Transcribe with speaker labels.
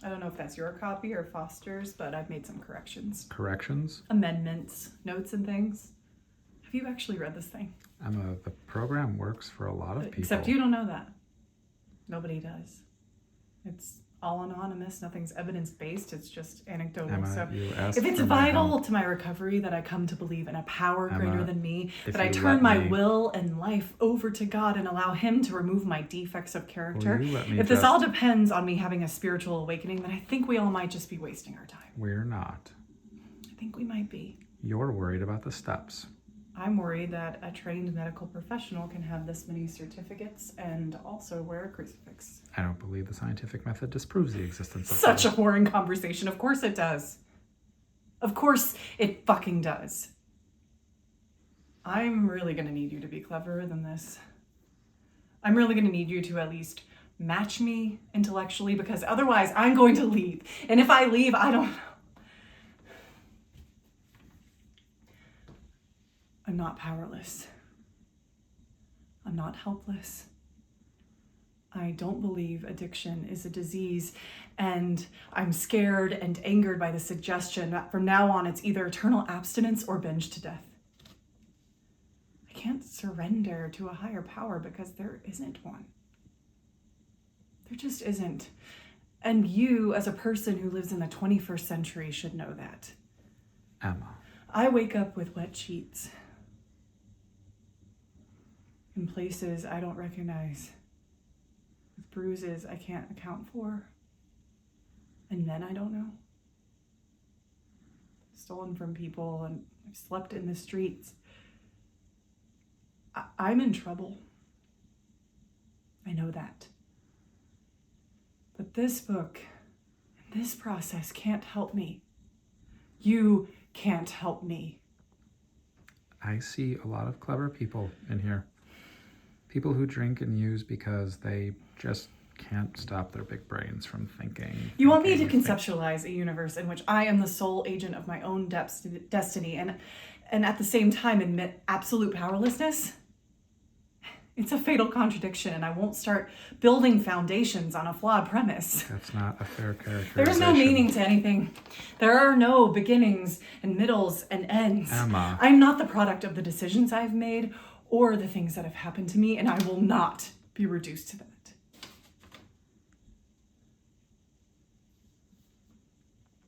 Speaker 1: I don't know if that's your copy or Foster's, but I've made some corrections.
Speaker 2: Corrections?
Speaker 1: Amendments, notes and things. Have you actually read this thing?
Speaker 2: The program works for a lot of people.
Speaker 1: Except you don't know that. Nobody does. It's all anonymous. Nothing's evidence-based. It's just anecdotal.
Speaker 2: Emma,
Speaker 1: so
Speaker 2: you asked
Speaker 1: if it's
Speaker 2: for my
Speaker 1: vital
Speaker 2: help.
Speaker 1: to my recovery that I come to believe in a power
Speaker 2: Emma,
Speaker 1: greater than me,
Speaker 2: if
Speaker 1: that I
Speaker 2: you
Speaker 1: turn
Speaker 2: let
Speaker 1: my
Speaker 2: me-
Speaker 1: will and life over to God and allow Him to remove my defects of character,
Speaker 2: Will you let me
Speaker 1: if this
Speaker 2: just-
Speaker 1: all depends on me having a spiritual awakening, then I think we all might just be wasting our time.
Speaker 2: We're not.
Speaker 1: I think we might be.
Speaker 2: You're worried about the steps.
Speaker 1: I'm worried that a trained medical professional can have this many certificates and also wear a crucifix.
Speaker 2: I don't believe the scientific method disproves the existence of
Speaker 1: Such a
Speaker 2: God.
Speaker 1: boring conversation. Of course it does. Of course it fucking does. I'm really gonna need you to be cleverer than this. I'm really gonna need you to at least match me intellectually, because otherwise I'm going to leave. And if I leave, I don't know. I'm not powerless. I'm not helpless. I don't believe addiction is a disease, and I'm scared and angered by the suggestion that from now on it's either eternal abstinence or binge to death. I can't surrender to a higher power because there isn't one. There just isn't. And you, as a person who lives in the 21st century, should know that.
Speaker 2: Emma.
Speaker 1: I wake up with wet sheets in places I don't recognize, with bruises I can't account for, and men I don't know. Stolen from people, and I've slept in the streets. I'm in trouble. I know that. But this book, this process can't help me. You can't help me.
Speaker 2: I see a lot of clever people in here. People who drink and use because they just can't stop their big brains from thinking.
Speaker 1: You want me to
Speaker 2: thinking.
Speaker 1: conceptualize a universe in which I am the sole agent of my own destiny and at the same time admit absolute powerlessness? It's a fatal contradiction, and I won't start building foundations on a flawed premise.
Speaker 2: That's not a fair characterization.
Speaker 1: There is no meaning to anything. There are no beginnings and middles and ends.
Speaker 2: Emma.
Speaker 1: I'm not the product of the decisions I've made or the things that have happened to me, and I will not be reduced to that.